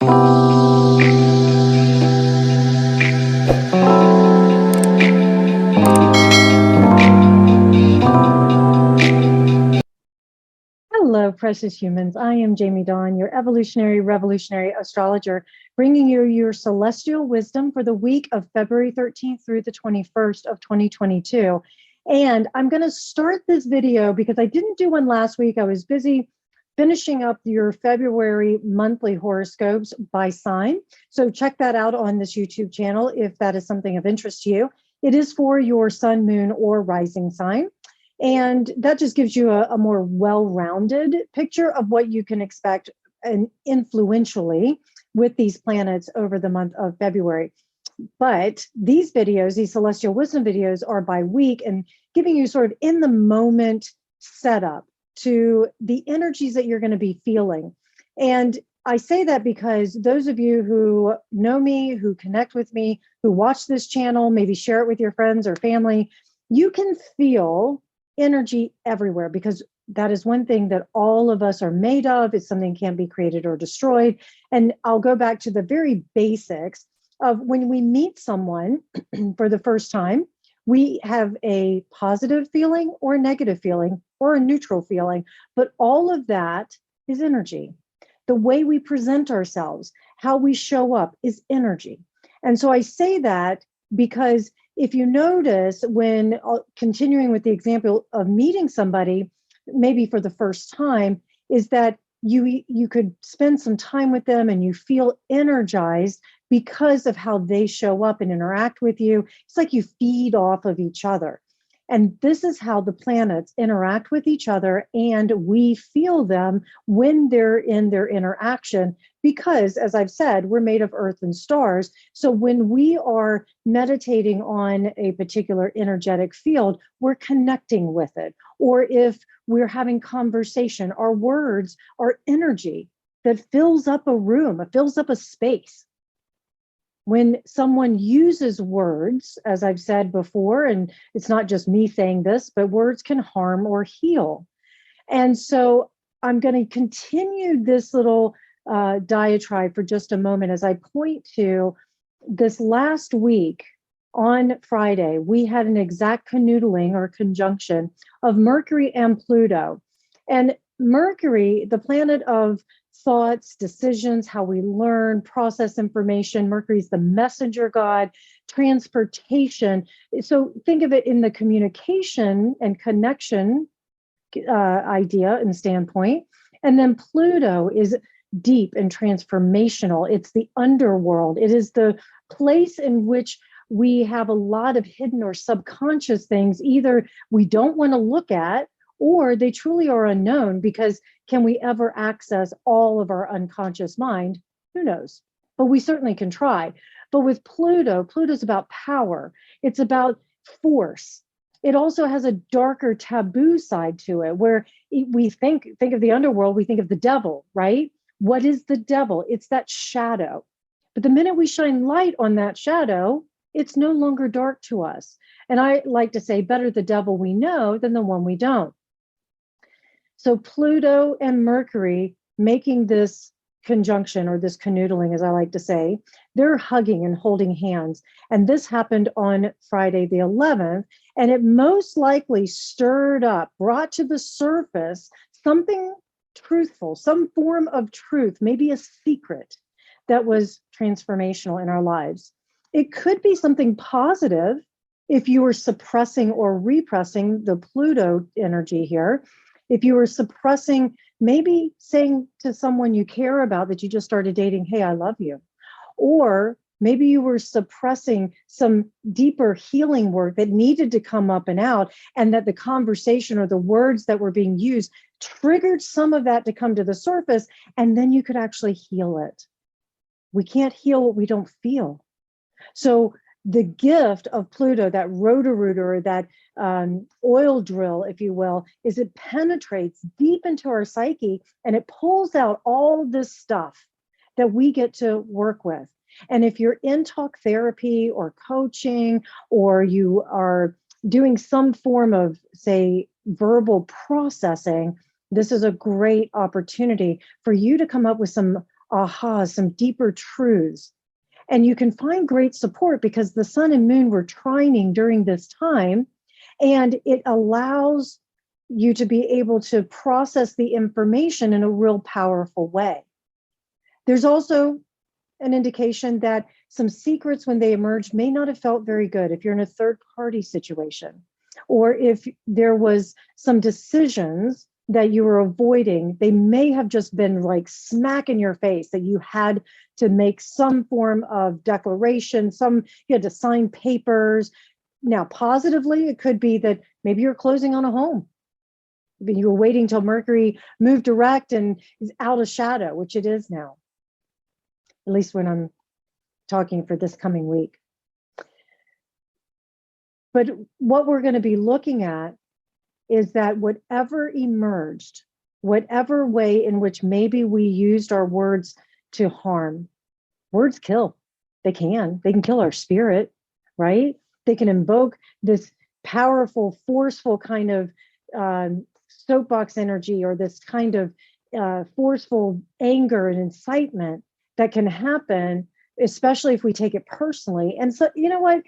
Hello, precious humans. I am Jamie Dawn, your evolutionary, revolutionary astrologer, bringing you your celestial wisdom for the week of February 13th through the 21st of 2022. And I'm going to start this video because I didn't do one last week. I was busy finishing up your February monthly horoscopes by sign. So check that out on this YouTube channel if that is something of interest to you. It is for your sun, moon, or rising sign. And that just gives you a more well-rounded picture of what you can expect and influentially with these planets over the month of February. But these videos, these celestial wisdom videos, are by week and giving you sort of in the moment setup to the energies that you're going to be feeling. And I say that because those of you who know me, who connect with me, who watch this channel, maybe share it with your friends or family, you can feel energy everywhere, because that is one thing that all of us are made of. It's something that can't be created or destroyed. And I'll go back to the very basics of when we meet someone for the first time, we have a positive feeling or a negative feeling or a neutral feeling, but all of that is energy. The way we present ourselves, how we show up is energy. And so I say that because if you notice, when continuing with the example of meeting somebody, maybe for the first time, is that you could spend some time with them and you feel energized because of how they show up and interact with you. It's like you feed off of each other. And this is how the planets interact with each other, and we feel them when they're in their interaction, because, as I've said, we're made of earth and stars. So when we are meditating on a particular energetic field, we're connecting with it. Or if we're having conversation, our words are energy that fills up a room, it fills up a space. When someone uses words, as I've said before, and it's not just me saying this, but words can harm or heal. And so I'm going to continue this little diatribe for just a moment as I point to this last week. On Friday, we had an exact canoodling or conjunction of Mercury and Pluto. And Mercury, the planet of thoughts, decisions, how we learn, process information. Mercury is the messenger god, transportation. So think of it in the communication and connection idea and standpoint. And then Pluto is deep and transformational. It's the underworld. It is the place in which we have a lot of hidden or subconscious things either we don't want to look at, or they truly are unknown, because can we ever access all of our unconscious mind? Who knows? But we certainly can try. But with Pluto, Pluto's about power. It's about force. It also has a darker taboo side to it, where we think of the underworld, we think of the devil, right? What is the devil? It's that shadow. But the minute we shine light on that shadow, it's no longer dark to us. And I like to say, better the devil we know than the one we don't. So Pluto and Mercury making this conjunction, or this canoodling, as I like to say, they're hugging and holding hands. And this happened on Friday the 11th, and it most likely stirred up, brought to the surface something truthful, some form of truth, maybe a secret that was transformational in our lives. It could be something positive if you were suppressing or repressing the Pluto energy here. If you were suppressing, maybe saying to someone you care about that you just started dating, hey, I love you. Or maybe you were suppressing some deeper healing work that needed to come up and out, and that the conversation or the words that were being used triggered some of that to come to the surface, and then you could actually heal it. We can't heal what we don't feel. So the gift of Pluto, that rotor-rooter, that oil drill, if you will, is it penetrates deep into our psyche, and it pulls out all this stuff that we get to work with. And if you're in talk therapy or coaching, or you are doing some form of, say, verbal processing, this is a great opportunity for you to come up with some ahas, some deeper truths. And you can find great support because the sun and moon were trining during this time, and it allows you to be able to process the information in a real powerful way. There's also an indication that some secrets, when they emerged, may not have felt very good if you're in a third party situation, or if there was some decisions that you were avoiding, they may have just been like smack in your face, that you had to make some form of declaration, you had to sign papers. Now, positively, it could be that maybe you're closing on a home. You were waiting till Mercury moved direct and is out of shadow, which it is now, at least when I'm talking for this coming week. But what we're going to be looking at is that whatever emerged, whatever way in which maybe we used our words to harm, words kill. They can kill our spirit, right? They can invoke this powerful, forceful kind of soapbox energy, or this kind of forceful anger and incitement that can happen, especially if we take it personally. And so, you know what?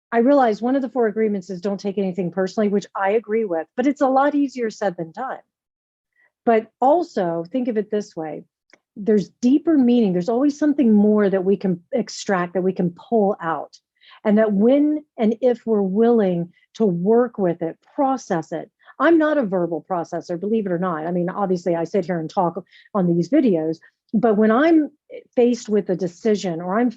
I realize one of the 4 agreements is don't take anything personally, which I agree with, but it's a lot easier said than done. But also think of it this way. There's deeper meaning. There's always something more that we can extract, that we can pull out. And that when and if we're willing to work with it, process it. I'm not a verbal processor, believe it or not. I mean, obviously I sit here and talk on these videos, but when I'm faced with a decision, or I'm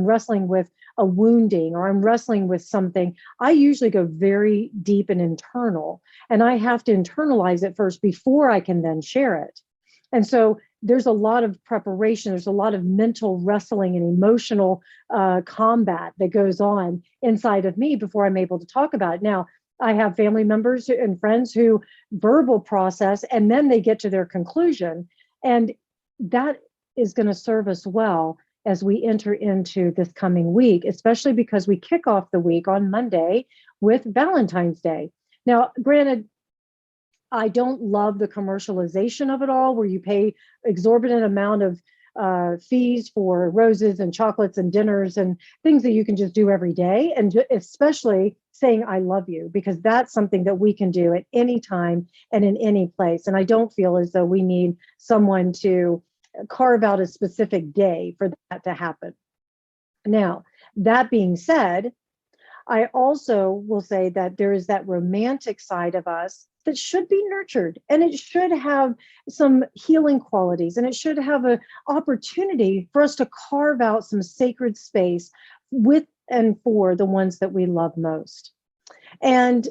wrestling with a wounding, or I'm wrestling with something, I usually go very deep and internal, and I have to internalize it first before I can then share it. And so there's a lot of preparation. There's a lot of mental wrestling and emotional combat that goes on inside of me before I'm able to talk about it. Now, I have family members and friends who verbal process, and then they get to their conclusion. And that is going to serve us well as we enter into this coming week, especially because we kick off the week on Monday with Valentine's Day. Now, granted, I don't love the commercialization of it all, where you pay exorbitant amount of fees for roses and chocolates and dinners and things that you can just do every day. And especially saying, I love you, because that's something that we can do at any time and in any place. And I don't feel as though we need someone to carve out a specific day for that to happen. Now, that being said, I also will say that there is that romantic side of us that should be nurtured, and it should have some healing qualities, and it should have an opportunity for us to carve out some sacred space with and for the ones that we love most. And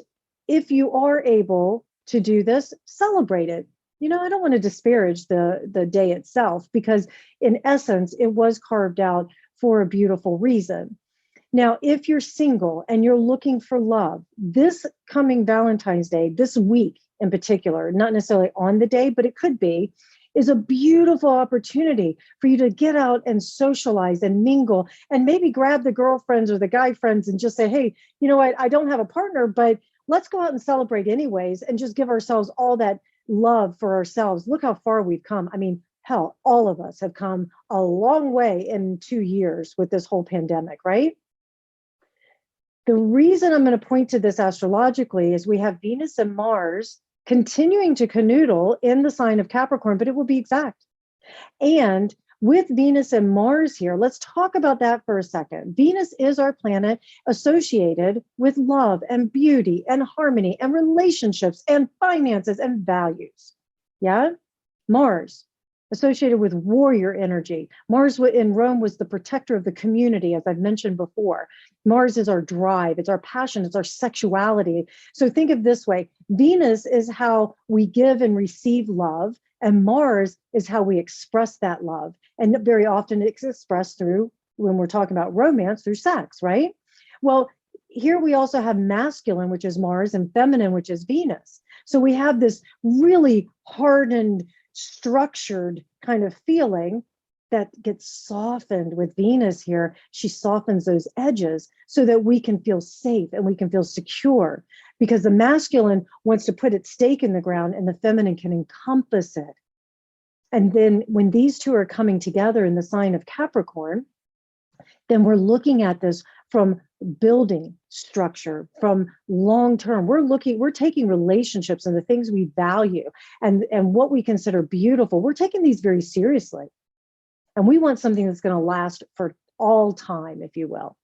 if you are able to do this, celebrate it. You know, I don't want to disparage the day itself, because in essence, it was carved out for a beautiful reason. Now, if you're single and you're looking for love, this coming Valentine's Day, this week in particular, not necessarily on the day, but it could be, is a beautiful opportunity for you to get out and socialize and mingle, and maybe grab the girlfriends or the guy friends and just say, hey, you know what, I don't have a partner, but let's go out and celebrate anyways, and just give ourselves all that love for ourselves. Look how far we've come. I mean, hell, all of us have come a long way in 2 years with this whole pandemic, right? The reason I'm going to point to this astrologically is we have Venus and Mars continuing to canoodle in the sign of Capricorn, but it will be exact. And with Venus and Mars here, let's talk about that for a second. Venus is our planet associated with love and beauty and harmony and relationships and finances and values. Yeah? Mars associated with warrior energy. Mars in Rome was the protector of the community, as I've mentioned before. Mars is our drive, it's our passion, it's our sexuality. So think of this way, Venus is how we give and receive love, and Mars is how we express that love. And very often it's expressed through, when we're talking about romance, through sex, right? Well, here we also have masculine, which is Mars, and feminine, which is Venus. So we have this really hardened, structured kind of feeling that gets softened with Venus here. She softens those edges so that we can feel safe and we can feel secure, because the masculine wants to put its stake in the ground and the feminine can encompass it. And then when these two are coming together in the sign of Capricorn, then we're looking at this from building structure, from long term. We're taking relationships and the things we value and what we consider beautiful. We're taking these very seriously. And we want something that's going to last for all time, if you will.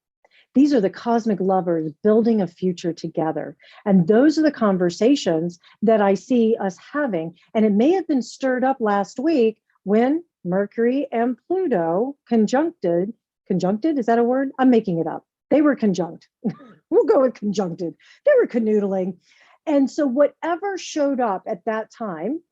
These are the cosmic lovers building a future together. And those are the conversations that I see us having. And it may have been stirred up last week when Mercury and Pluto conjuncted, is that a word? I'm making it up. They were conjunct. We'll go with conjuncted. They were canoodling. And so whatever showed up at that time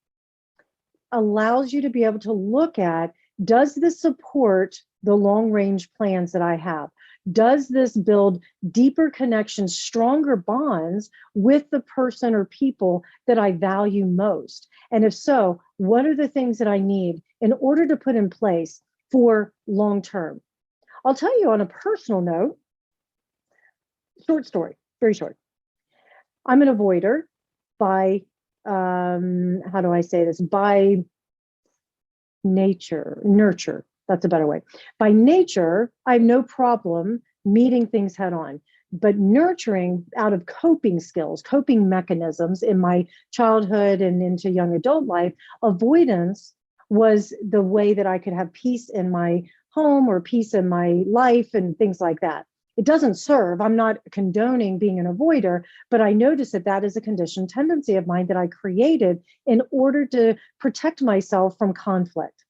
allows you to be able to look at, does this support the long range plans that I have? Does this build deeper connections, stronger bonds with the person or people that I value most? And if so, what are the things that I need in order to put in place for long term? I'll tell you on a personal note, short story, very short. I'm an avoider by, how do I say this? By nurture. That's a better way. By nature, I have no problem meeting things head on, but nurturing out of coping skills, coping mechanisms in my childhood and into young adult life, avoidance was the way that I could have peace in my home or peace in my life and things like that. It doesn't serve. I'm not condoning being an avoider, but I noticed that that is a conditioned tendency of mine that I created in order to protect myself from conflict.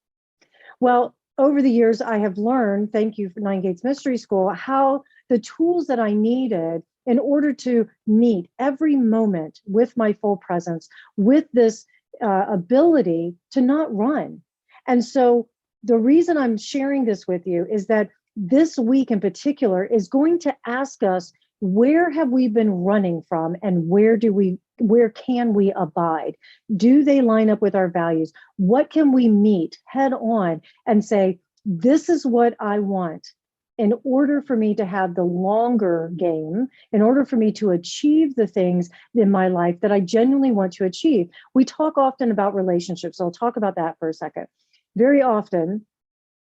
Well, over the years, I have learned, thank you for Nine Gates Mystery School, how the tools that I needed in order to meet every moment with my full presence, with this ability to not run. And so the reason I'm sharing this with you is that this week in particular is going to ask us, where have we been running from and where can we abide? Do they line up with our values? What can we meet head on and say, this is what I want in order for me to have the longer game, in order for me to achieve the things in my life that I genuinely want to achieve. We talk often about relationships. So I'll talk about that for a second. Very often,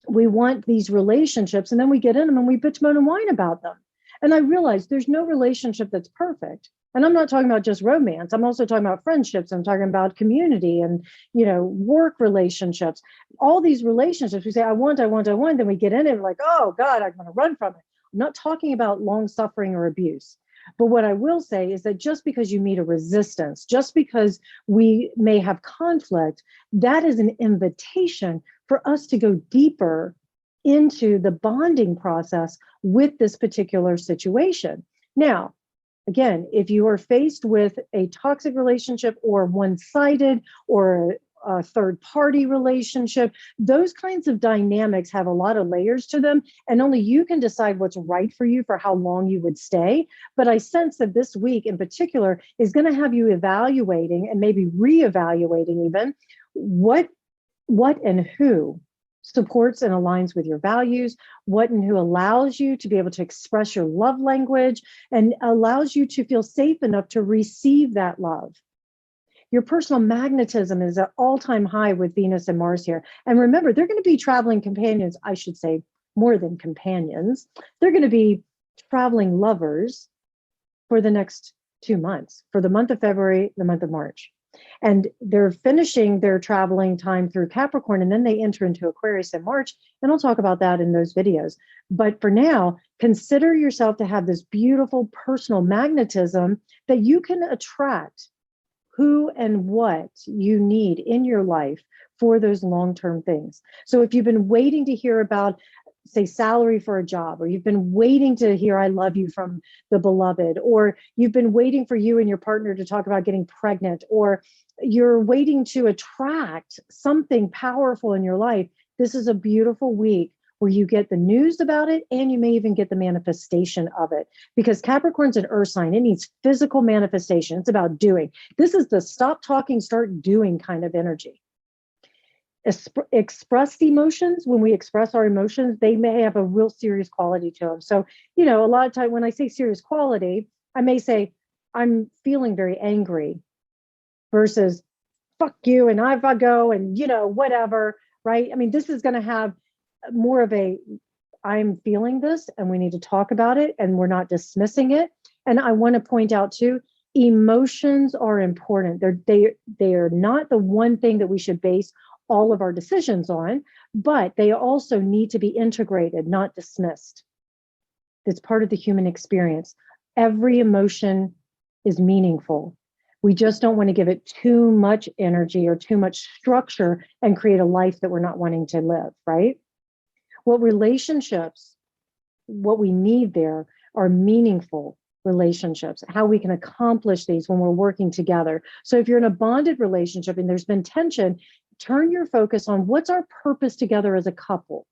we want these relationships and then we get in them and we bitch, moan, and whine about them. And I realize there's no relationship that's perfect. And I'm not talking about just romance. I'm also talking about friendships. I'm talking about community and, work relationships. All these relationships, we say, I want. Then we get in it and like, oh God, I'm going to run from it. I'm not talking about long suffering or abuse. But what I will say is that just because you meet a resistance, just because we may have conflict, that is an invitation for us to go deeper into the bonding process with this particular situation. Now, again, if you are faced with a toxic relationship or one-sided or a third-party relationship, those kinds of dynamics have a lot of layers to them, and only you can decide what's right for you for how long you would stay. But I sense that this week in particular is going to have you evaluating and maybe reevaluating even what and who supports and aligns with your values, what and who allows you to be able to express your love language and allows you to feel safe enough to receive that love. Your personal magnetism is at all-time high with Venus and Mars here. And remember, they're going to be traveling companions, I should say, more than companions. They're going to be traveling lovers for the next 2 months, for the month of February, the month of March. And they're finishing their traveling time through Capricorn, and then they enter into Aquarius in March. And I'll talk about that in those videos. But for now, consider yourself to have this beautiful personal magnetism that you can attract who and what you need in your life for those long-term things. So if you've been waiting to hear about, say, salary for a job, or you've been waiting to hear I love you from the beloved, or you've been waiting for you and your partner to talk about getting pregnant, or you're waiting to attract something powerful in your life, this is a beautiful week where you get the news about it and you may even get the manifestation of it. Because Capricorn's an earth sign. It needs physical manifestation. It's about doing. This is the stop talking, start doing kind of energy. Expressed emotions, when we express our emotions, they may have a real serious quality to them. So, a lot of time when I say serious quality, I may say, I'm feeling very angry versus fuck you and I go and, whatever, right? I mean, this is going to have more of a, I'm feeling this and we need to talk about it and we're not dismissing it. And I want to point out too, emotions are important. They are not the one thing that we should base all of our decisions on, but they also need to be integrated, not dismissed. It's part of the human experience. Every emotion is meaningful. We just don't want to give it too much energy or too much structure and create a life that we're not wanting to live, right? What we need there are meaningful relationships, how we can accomplish these when we're working together. So if you're in a bonded relationship and there's been tension, turn your focus on what's our purpose together as a couple.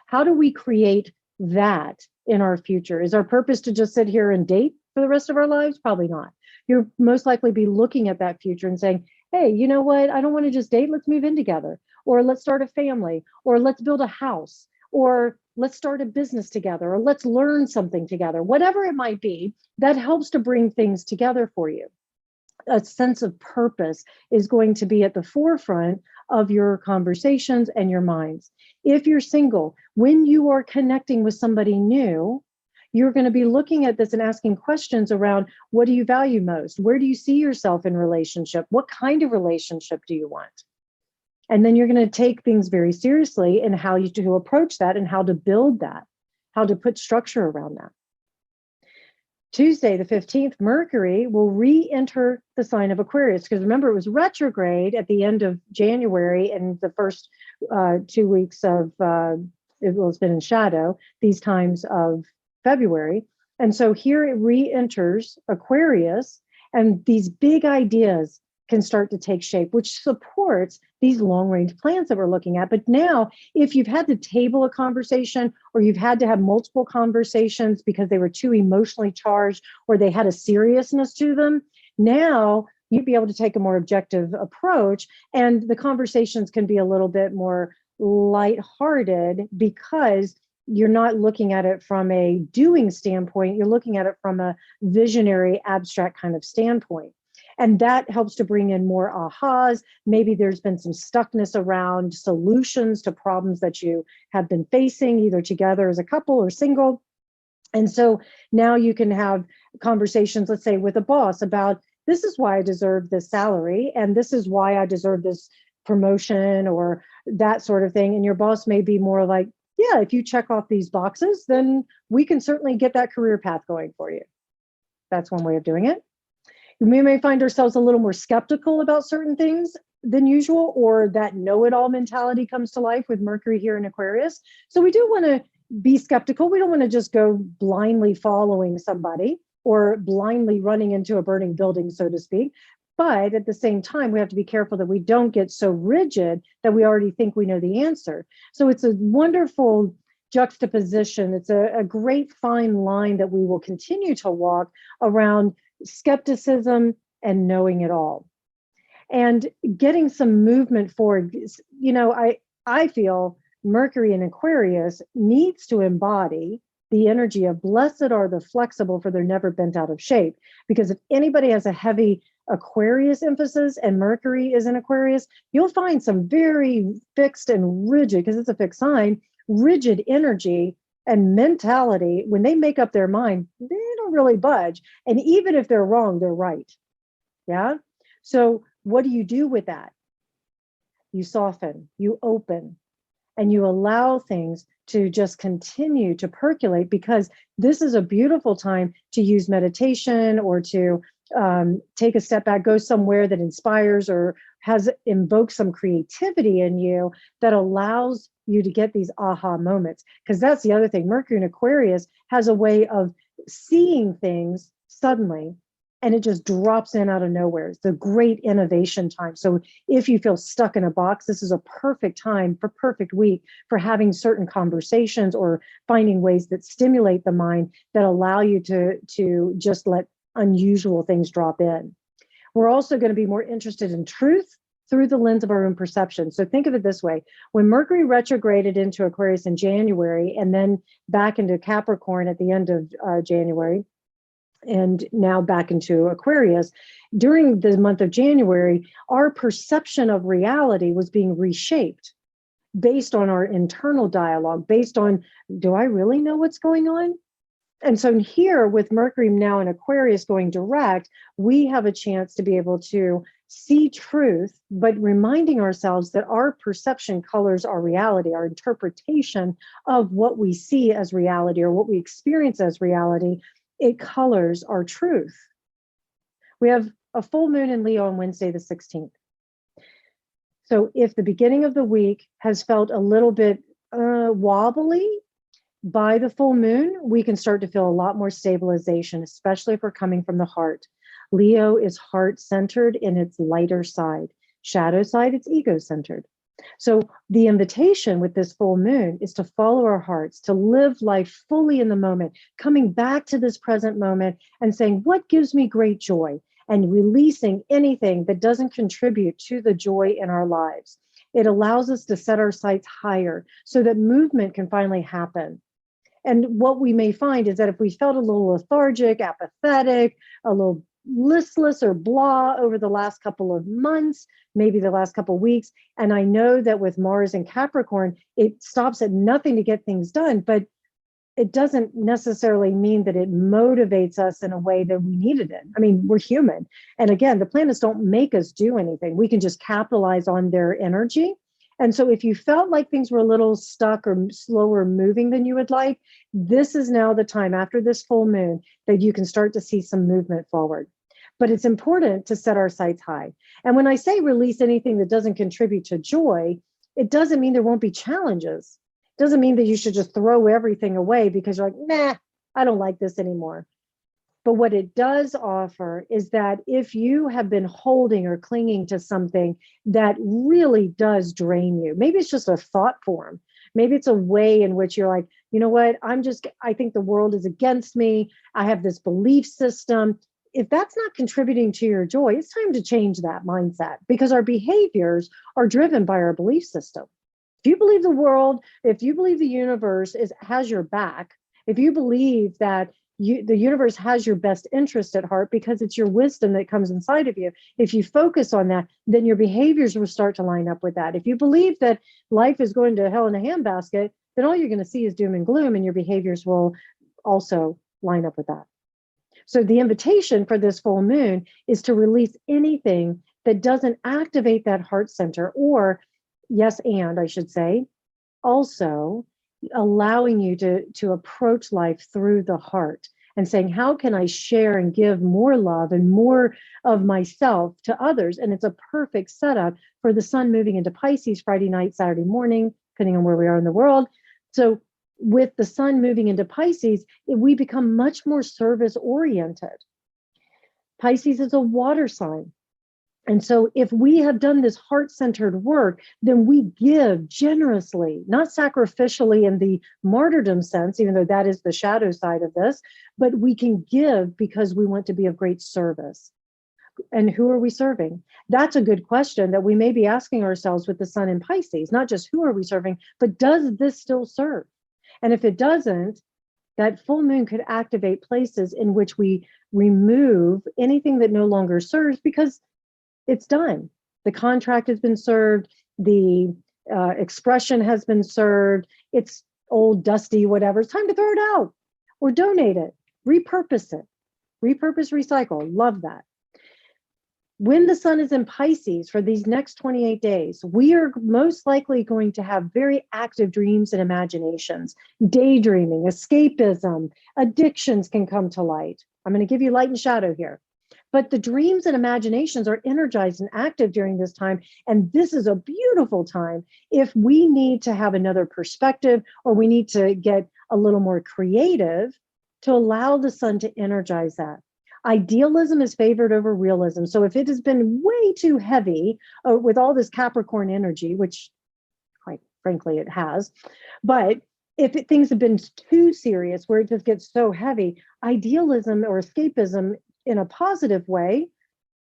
How do we create that in our future? Is our purpose to just sit here and date for the rest of our lives? Probably not. You'll most likely be looking at that future and saying, hey, you know what? I don't want to just date. Let's move in together. Or let's start a family. Or let's build a house. Or let's start a business together. Or let's learn something together. Whatever it might be, that helps to bring things together for you. A sense of purpose is going to be at the forefront of your conversations and your minds. If you're single, when you are connecting with somebody new, you're going to be looking at this and asking questions around, what do you value most? Where do you see yourself in relationship? What kind of relationship do you want? And then you're going to take things very seriously in how you to approach that and how to build that, how to put structure around that. Tuesday, the 15th, Mercury will re-enter the sign of Aquarius, because remember, it was retrograde at the end of January and the first 2 weeks of, it's been in shadow, these times of February. And so here it re-enters Aquarius, and these big ideas can start to take shape, which supports these long-range plans that we're looking at. But now, if you've had to table a conversation or you've had to have multiple conversations because they were too emotionally charged or they had a seriousness to them, now you'd be able to take a more objective approach, and the conversations can be a little bit more lighthearted because you're not looking at it from a doing standpoint, you're looking at it from a visionary, abstract kind of standpoint. And that helps to bring in more ahas. Maybe there's been some stuckness around solutions to problems that you have been facing, either together as a couple or single. And so now you can have conversations, let's say with a boss, about this is why I deserve this salary, and this is why I deserve this promotion or that sort of thing. And your boss may be more like, yeah, if you check off these boxes, then we can certainly get that career path going for you. That's one way of doing it. We may find ourselves a little more skeptical about certain things than usual, or that know-it-all mentality comes to life with Mercury here in Aquarius. So we do want to be skeptical. We don't want to just go blindly following somebody or blindly running into a burning building, so to speak. But at the same time, we have to be careful that we don't get so rigid that we already think we know the answer. So it's a wonderful juxtaposition. It's a great fine line that we will continue to walk around skepticism and knowing it all, and getting some movement forward. I feel Mercury in Aquarius needs to embody the energy of blessed are the flexible, for they're never bent out of shape. Because if anybody has a heavy Aquarius emphasis and Mercury is in Aquarius, you'll find some very fixed and rigid, because it's a fixed sign, rigid energy and mentality. When they make up their mind, they don't really budge. And even if they're wrong, they're right. Yeah. So what do you do with that? You soften, you open, and you allow things to just continue to percolate, because this is a beautiful time to use meditation or to take a step back, go somewhere that inspires or has invoked some creativity in you that allows you to get these aha moments. Because that's the other thing. Mercury in Aquarius has a way of seeing things suddenly, and it just drops in out of nowhere. It's a great innovation time. So if you feel stuck in a box, this is a perfect time, for perfect week for having certain conversations or finding ways that stimulate the mind that allow you to just let unusual things drop in. We're also going to be more interested in truth through the lens of our own perception. So think of it this way. When Mercury retrograded into Aquarius in January and then back into Capricorn at the end of January, and now back into Aquarius. During the month of January, our perception of reality was being reshaped based on our internal dialogue, based on, do I really know what's going on? And so here, with Mercury now in Aquarius going direct, we have a chance to be able to see truth, but reminding ourselves that our perception colors our reality, our interpretation of what we see as reality or what we experience as reality, it colors our truth. We have a full moon in Leo on Wednesday, the 16th. So if the beginning of the week has felt a little bit wobbly, by the full moon, we can start to feel a lot more stabilization, especially if we're coming from the heart. Leo is heart-centered in its lighter side. Shadow side, it's ego-centered. So the invitation with this full moon is to follow our hearts, to live life fully in the moment, coming back to this present moment and saying, what gives me great joy? And releasing anything that doesn't contribute to the joy in our lives. It allows us to set our sights higher so that movement can finally happen. And what we may find is that if we felt a little lethargic, apathetic, a little listless or blah over the last couple of months, maybe the last couple of weeks, and I know that with Mars and Capricorn, it stops at nothing to get things done, but it doesn't necessarily mean that it motivates us in a way that we needed it. I mean, we're human. And again, the planets don't make us do anything. We can just capitalize on their energy. And so if you felt like things were a little stuck or slower moving than you would like, this is now the time after this full moon that you can start to see some movement forward. But it's important to set our sights high. And when I say release anything that doesn't contribute to joy, it doesn't mean there won't be challenges. It doesn't mean that you should just throw everything away because you're like, nah, I don't like this anymore. But what it does offer is that if you have been holding or clinging to something that really does drain you, maybe it's just a thought form. Maybe it's a way in which you're like, you know what, I think the world is against me. I have this belief system. If that's not contributing to your joy, it's time to change that mindset because our behaviors are driven by our belief system. If you believe the world, if you believe the universe has your back, if you believe that the universe has your best interest at heart because it's your wisdom that comes inside of you. If you focus on that, then your behaviors will start to line up with that. If you believe that life is going to hell in a handbasket, then all you're going to see is doom and gloom, and your behaviors will also line up with that. So the invitation for this full moon is to release anything that doesn't activate that heart center, or yes, and I should say, also allowing you to approach life through the heart and saying, how can I share and give more love and more of myself to others? And it's a perfect setup for the sun moving into Pisces Friday night, Saturday morning, depending on where we are in the world. So with the sun moving into Pisces, we become much more service oriented. Pisces is a water sign. And so if we have done this heart-centered work, then we give generously, not sacrificially in the martyrdom sense, even though that is the shadow side of this, but we can give because we want to be of great service. And who are we serving? That's a good question that we may be asking ourselves with the sun in Pisces, not just who are we serving, but does this still serve? And if it doesn't, that full moon could activate places in which we remove anything that no longer serves because it's done. The contract has been served. The expression has been served. It's old, dusty, whatever. It's time to throw it out or donate it, repurpose it. Repurpose, recycle. Love that. When the sun is in Pisces for these next 28 days, we are most likely going to have very active dreams and imaginations, daydreaming, escapism, addictions can come to light. I'm going to give you light and shadow here. But the dreams and imaginations are energized and active during this time. And this is a beautiful time if we need to have another perspective or we need to get a little more creative to allow the sun to energize that. Idealism is favored over realism. So if it has been way too heavy with all this Capricorn energy, which quite frankly it has, but if things have been too serious where it just gets so heavy, idealism or escapism in a positive way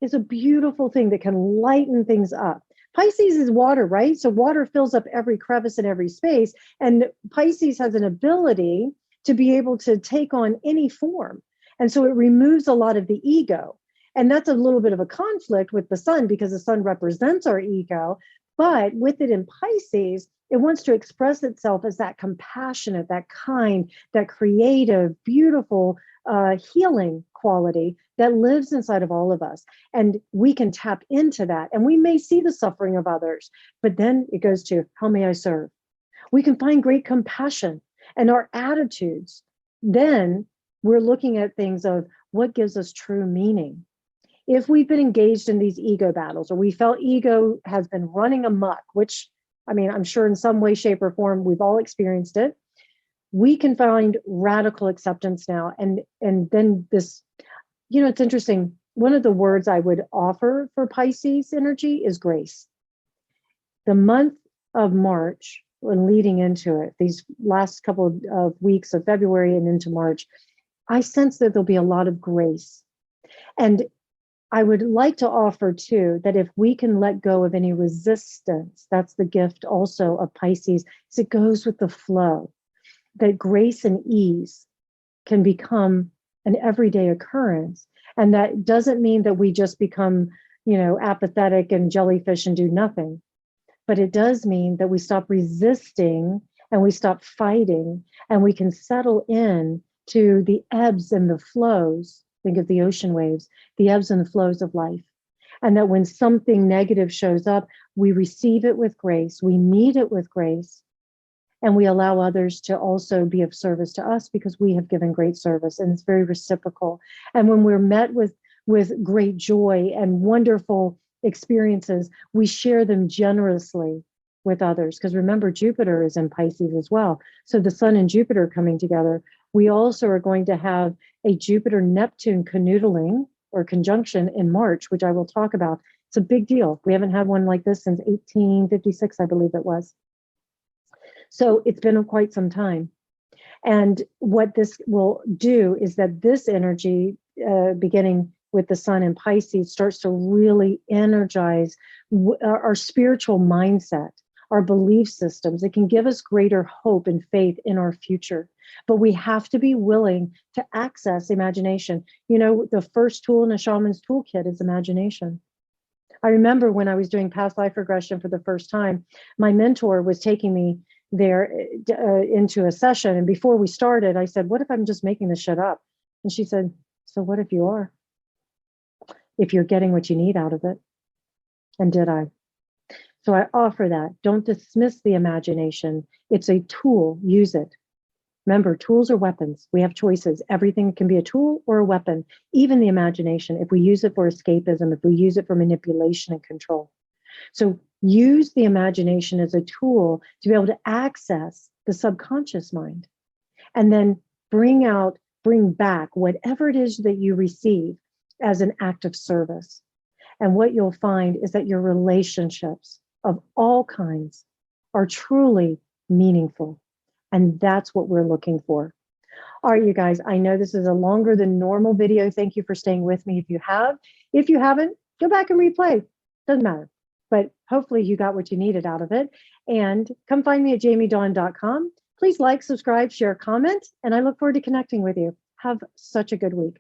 is a beautiful thing that can lighten things up. Pisces is water, right? So water fills up every crevice and every space. And Pisces has an ability to be able to take on any form. And so it removes a lot of the ego. And that's a little bit of a conflict with the sun because the sun represents our ego. But with it in Pisces, it wants to express itself as that compassionate, that kind, that creative, beautiful, healing quality that lives inside of all of us. And we can tap into that. And we may see the suffering of others, but then it goes to, how may I serve? We can find great compassion and our attitudes. Then we're looking at things of what gives us true meaning. If we've been engaged in these ego battles, or we felt ego has been running amok, which, I mean, I'm sure in some way, shape, or form, we've all experienced it, we can find radical acceptance now. And then this, it's interesting. One of the words I would offer for Pisces energy is grace. The month of March, and leading into it, these last couple of weeks of February and into March, I sense that there'll be a lot of grace. And I would like to offer too, that if we can let go of any resistance, that's the gift also of Pisces, is it goes with the flow, that grace and ease can become an everyday occurrence. And that doesn't mean that we just become, apathetic and jellyfish and do nothing. But it does mean that we stop resisting and we stop fighting and we can settle in to the ebbs and the flows. Think of the ocean waves, the ebbs and the flows of life. And that when something negative shows up, we receive it with grace, we meet it with grace, and we allow others to also be of service to us because we have given great service, and it's very reciprocal. And when we're met with great joy and wonderful experiences, we share them generously with others. Because remember, Jupiter is in Pisces as well. So the sun and Jupiter coming together, we also are going to have a Jupiter-Neptune canoodling or conjunction in March, which I will talk about. It's a big deal. We haven't had one like this since 1856, I believe it was. So it's been quite some time. And what this will do is that this energy, beginning with the sun in Pisces, starts to really energize our spiritual mindset, our belief systems. It can give us greater hope and faith in our future. But we have to be willing to access imagination. The first tool in a shaman's toolkit is imagination. I remember when I was doing past life regression for the first time, my mentor was taking me there into a session. And before we started, I said, what if I'm just making this shit up? And she said, so what if you are? If you're getting what you need out of it. And did I? So I offer that. Don't dismiss the imagination. It's a tool. Use it. Remember, tools are weapons. We have choices. Everything can be a tool or a weapon, even the imagination, if we use it for escapism, if we use it for manipulation and control. So use the imagination as a tool to be able to access the subconscious mind, and then bring back whatever it is that you receive as an act of service. And what you'll find is that your relationships of all kinds are truly meaningful. And that's what we're looking for. All right, you guys, I know this is a longer than normal video. Thank you for staying with me if you have. If you haven't, go back and replay. Doesn't matter. But hopefully you got what you needed out of it. And come find me at jamiedawn.com. Please like, subscribe, share, comment, and I look forward to connecting with you. Have such a good week.